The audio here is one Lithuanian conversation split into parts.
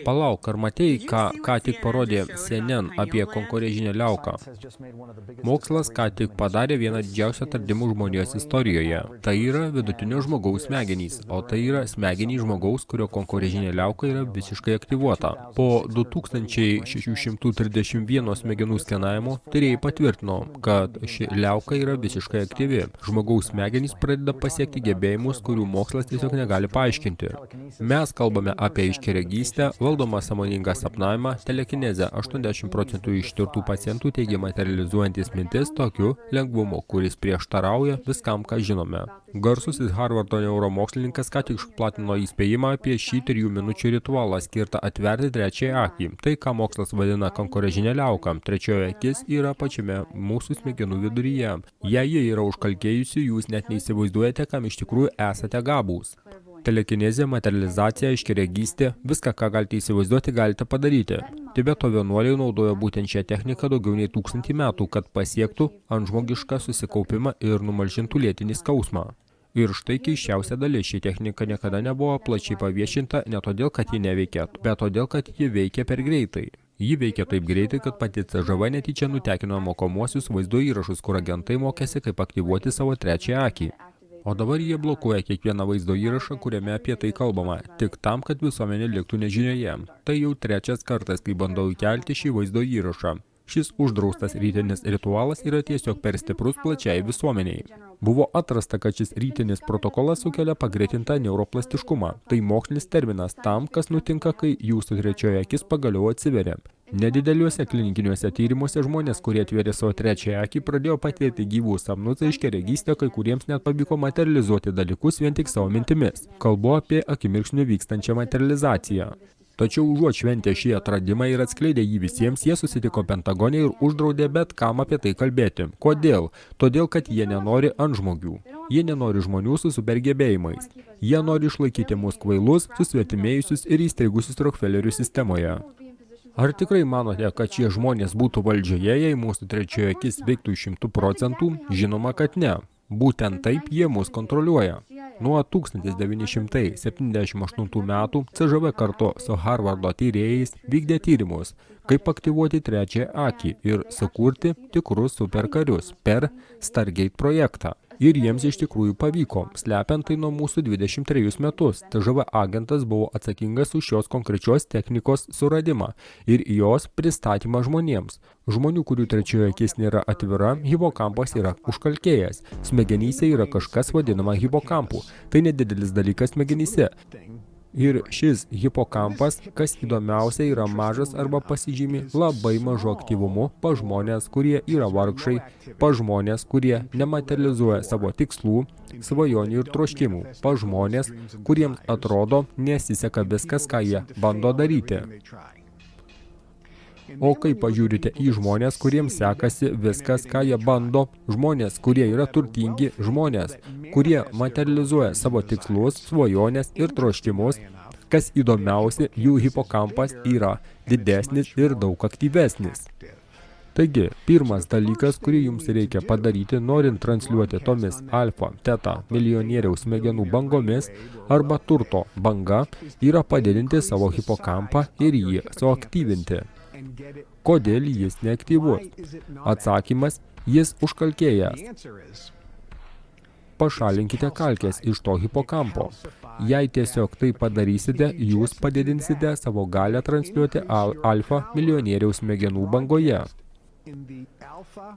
Palauk, ar matei, ką tik parodė CNN apie konkorežinę liauką? Mokslas ką tik padarė vieną didžiausių atradimų žmonijos istorijoje. Tai yra vidutinio žmogaus smegenys, o tai yra smegenys žmogaus, kurio konkorežinė liauka yra visiškai aktyvuota. Po 2631 smegenų skenavimo tyrėjai patvirtino, kad ši liauka yra visiškai aktyvi. Žmogaus smegenys pradeda pasiekti gebėjimus, kurių mokslas tiesiog negali paaiškinti. Mes kalbame apie aiškiaregystę, valdomą sąmoningą sapnavimą, telekinezę. 80% ištirtų pacientų teigia materializuojantis mintis tokiu lengvumu, kuris prieštarauja viskam, ką žinome. Garsusis Harvardo neuromokslininkas ką tik išplatino įspėjimą apie šį 3 minučių ritualą skirtą atverti trečiąją akį. Tai, ką mokslas vadina konkorežinė liauka. Trečioji akis yra pačiame mūsų smegenų viduryje. Jei ji yra užkalkėjusi, jūs net neįsivaizduojate, kam iš tikrųjų esate gabūs. Telekinezė, materializacija, aiškiaregystė, viską, ką galite įsivaizduoti, galite padaryti. Tibeto vienuoliai naudojo būtent šią techniką daugiau nei 1000 metų, kad pasiektų antžmogišką susikaupimą ir numalšintų lėtinį skausmą. Ir štai keisčiausia dalis, ši technika niekada nebuvo plačiai paviešinta ne todėl, kad ji neveikia, bet todėl, kad ji veikia per greitai. Ji veikia taip greitai, kad pati CŽV netyčia nutekino mokomuosius vaizdo įrašus, kur agentai mokėsi, kaip aktyvuoti savo trečiąją akį. O dabar jie blokuoja kiekvieną vaizdo įrašą, kuriame apie tai kalbama, tik tam, kad visuomenė liktų nežinioje. Tai jau 3 kartas, kai bandau įkelti šį vaizdo įrašą. Šis uždraustas rytinis ritualas yra tiesiog per stiprus plačiai visuomeniai. Buvo atrasta, kad šis rytinis protokolas sukelia pagreitintą neuroplastiškumą. Tai mokslinis terminas tam, kas nutinka, kai jūsų trečioji akis pagaliau atsiveria. Nedideliuose klinikiniuose tyrimuose žmonės, kurie atvėrė savo trečiąją akį, pradėjo patirti gyvų sapnus, aiškiaregystę, kai kuriems net pavyko materializuoti dalykus vien tik savo mintimis. Kalbu apie akimirksniu vykstančią materializaciją. Tačiau užuot šventę šį atradimą ir atskleidę jį visiems, jie susitiko Pentagone ir uždraudė bet kam apie tai kalbėti. Kodėl? Todėl, kad jie nenori antžmogių. Jie nenori žmonių su supergebėjimais. Jie nori išlaikyti mus kvailus, susvetimėjusius ir įstrigusius Rockefellerių sistemoje. Ar tikrai manote, kad šie žmonės būtų valdžioje, jei mūsų trečioji akis veiktų 100%? Žinoma, kad ne. Būtent taip jie mus kontroliuoja. Nuo 1978 metų CŽV kartu su Harvardo tyrėjais vykdė tyrimus, kaip aktyvuoti trečiąją akį ir sukurti tikrus superkarius per Stargate projektą. Ir jiems iš tikrųjų pavyko, slepiant tai nuo mūsų 23 metus. CŽV agentas buvo atsakingas už šios konkrečios technikos suradimą ir jos pristatymą žmonėms. Žmonių, kurių trečioji akis nėra atvira, hipokampas yra užkalkėjęs. Smegenyse yra kažkas vadinama hipokampu. Tai nedidelis dalykas smegenyse. Ir šis hipokampas, kas įdomiausia, yra mažas arba pasižymi labai mažu aktyvumu pa žmonės, kurie yra vargšai, pa žmonės, kurie nematerializuoja savo tikslų, svajonių ir troškimų, pa žmonės, kuriems atrodo nesiseka viskas, ką jie bando daryti. O kai pažiūrite į žmonės, kuriems sekasi viskas, ką jie bando, žmonės, kurie yra turtingi, žmonės, kurie materializuoja savo tikslus, svajonės ir troškimus, kas įdomiausia, jų hipokampas yra didesnis ir daug aktyvesnis. Taigi, pirmas dalykas, kurį jums reikia padaryti, norint transliuoti tomis alfa, teta, milijonieriaus smegenų bangomis arba turto banga, yra padidinti savo hipokampą ir jį suaktyvinti. Kodėl jis neaktyvus? Atsakymas, jis užkalkėjęs. Pašalinkite kalkes iš to hipokampo. Jei tiesiog tai padarysite, jūs padidinsite savo galę transliuoti alfa milijonieriaus smegenų bangoje.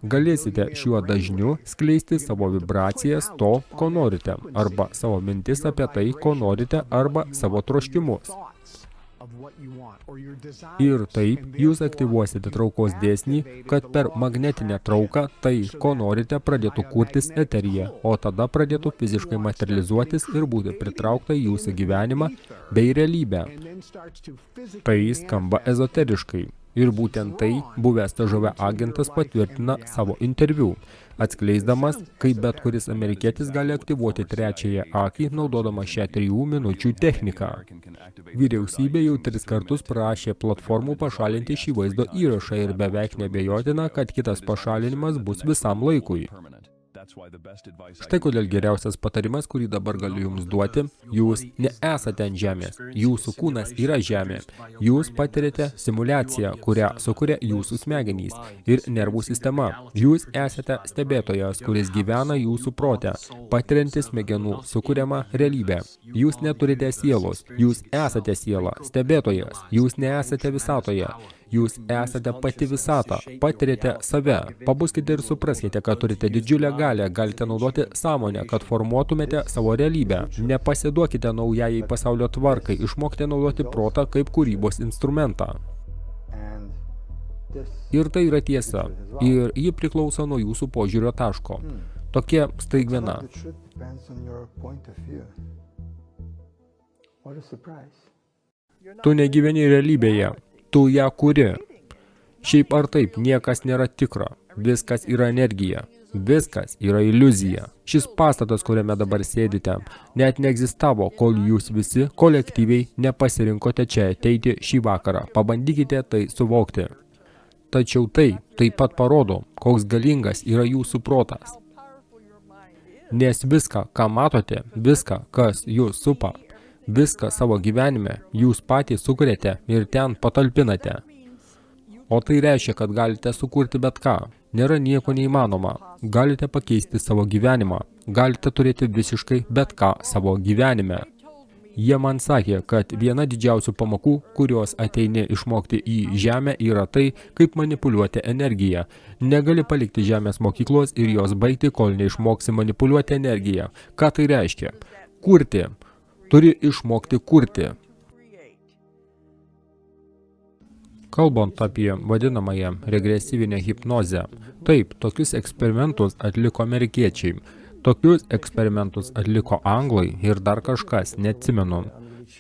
Galėsite šiuo dažniu skleisti savo vibracijas to, ko norite, arba savo mintis apie tai, ko norite, arba savo troškimus. Ir taip jūs aktyvuosite traukos dėsnį, kad per magnetinę trauką tai, ko norite, pradėtų kurtis eteryje, o tada pradėtų fiziškai materializuotis ir būti pritraukta į jūsų gyvenimą bei realybę. Tai skamba ezoteriškai. Ir būtent tai buvęs CŽV agentas patvirtina savo interviu, atskleisdamas, kaip bet kuris amerikietis gali aktyvuoti trečiąją akį, naudodama šią 3 minučių techniką. Vyriausybė jau 3 kartus prašė platformų pašalinti šį vaizdo įrašą ir beveik nebejotina, kad kitas pašalinimas bus visam laikui. Štai kodėl geriausias patarimas, kurį dabar galiu jums duoti, jūs nesate ant žemės, jūsų kūnas yra žemė, jūs patiriate simuliaciją, kurią sukuria jūsų smegenys ir nervų sistema. Jūs esate stebėtojas, kuris gyvena jūsų prote, patiriantis smegenų sukuriamą realybę. Jūs neturite sielos, jūs esate siela, stebėtojas, jūs nesate visatoje. Jūs esate pati visata, patirite save. Pabuskite ir supraskite, kad turite didžiulę galią, galite naudoti sąmonę, kad formuotumėte savo realybę. Nepasiduokite naujajai pasaulio tvarkai, išmokite naudoti protą kaip kūrybos instrumentą. Ir tai yra tiesa, ir ji priklauso nuo jūsų požiūrio taško. Tokia staigmena. Tu negyveni realybėje. Tu ją kuri. Šiaip ar taip, niekas nėra tikra. Viskas yra energija. Viskas yra iliuzija. Šis pastatas, kuriame dabar sėdite, net neegzistavo, kol jūs visi kolektyviai nepasirinkote čia ateiti šį vakarą. Pabandykite tai suvokti. Tačiau tai taip pat parodo, koks galingas yra jūsų protas. Nes viską, ką matote, viską, kas jūs supa, viską savo gyvenime jūs patys sukuriate ir ten patalpinate. O tai reiškia, kad galite sukurti bet ką. Nėra nieko neįmanoma. Galite pakeisti savo gyvenimą. Galite turėti visiškai bet ką savo gyvenime. Jie man sakė, kad viena didžiausių pamokų, kurios ateini išmokti į žemę, yra tai, kaip manipuliuoti energiją. Negali palikti žemės mokyklos ir jos baigti, kol neišmoksi manipuliuoti energiją. Ką tai reiškia? Kurti. Turi išmokti kurti. Kalbant apie vadinamąją regresyvinę hipnozę, taip, tokius eksperimentus atliko amerikiečiai. Tokius eksperimentus atliko anglai ir dar kažkas, neatsimenu.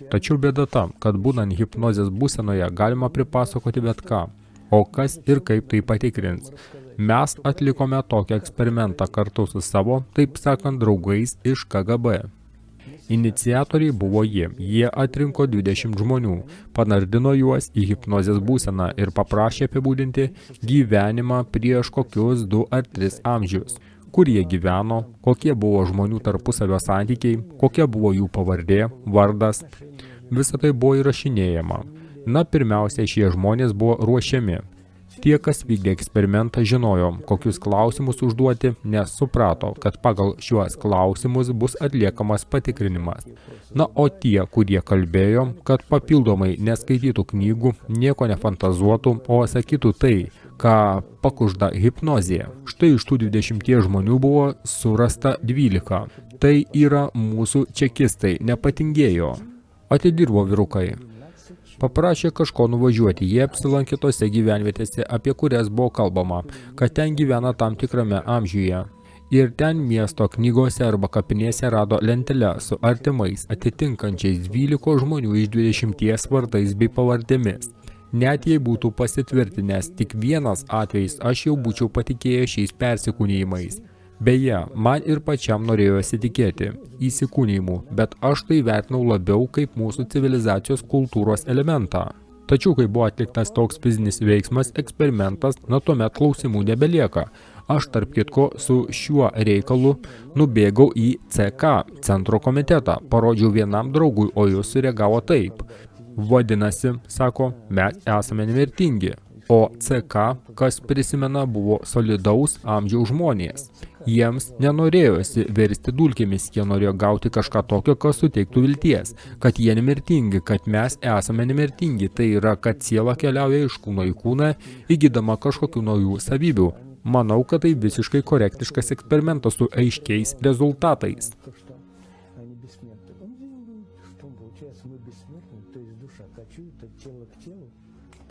Tačiau bėda ta, kad būnant hipnozės būsenoje galima pripasakoti bet ką. O kas ir kaip tai patikrins? Mes atlikome tokį eksperimentą kartu su savo, taip sakant, draugais iš KGB. Iniciatoriai buvo jie atrinko 20 žmonių, panardino juos į hipnozės būseną ir paprašė apibūdinti gyvenimą prieš kokius 2 ar 3 amžius. Kur jie gyveno, kokie buvo žmonių tarpusavio santykiai, kokia buvo jų pavardė, vardas. Visa tai buvo įrašinėjama. Na, pirmiausia, šie žmonės buvo ruošiami. Tie, kas vykdė eksperimentą, žinojo, kokius klausimus užduoti, nes suprato, kad pagal šiuos klausimus bus atliekamas patikrinimas. Na, o tie, kurie kalbėjo, kad papildomai neskaitytų knygų, nieko nefantazuotų, o sakytų tai, ką pakužda hipnozė. Štai iš tų 20 žmonių buvo surasta 12. Tai yra mūsų čekistai, nepatingėjo. Atidirbo vyrukai. Paprašė kažko nuvažiuoti, jie apsilankė tose gyvenvietėse, apie kurias buvo kalbama, kad ten gyvena tam tikrame amžiuje. Ir ten miesto knygose arba kapinėse rado lentelę su artimais, atitinkančiais 12 žmonių iš 20 vardais bei pavardėmis. Net jei būtų pasitvirtinęs tik vienas atvejis, aš jau būčiau patikėjęs šiais persikūnijimais. Beje, man ir pačiam norėjosi tikėti įsikūnijimų, bet aš tai vertinau labiau kaip mūsų civilizacijos kultūros elementą. Tačiau, kai buvo atliktas toks fizinis veiksmas, eksperimentas, na tuomet klausimų nebelieka. Aš tarp kitko su šiuo reikalu nubėgau į CK, centro komitetą, parodžiau vienam draugui, o jis sureagavo taip. Vadinasi, sako, mes esame nemirtingi. O CK, kas prisimena, buvo solidaus amžiaus žmonės. Jiems nenorėjosi versti dulkėmis, jie norėjo gauti kažką tokio, kas suteiktų vilties, kad jie nemirtingi, kad mes esame nemirtingi, tai yra, kad siela keliauja iš kūno į kūną, įgydama kažkokių naujų savybių. Manau, kad tai visiškai korektiškas eksperimentas su aiškiais rezultatais. Что получается, мы бессмертны, то есть душа кочует от тела к телу.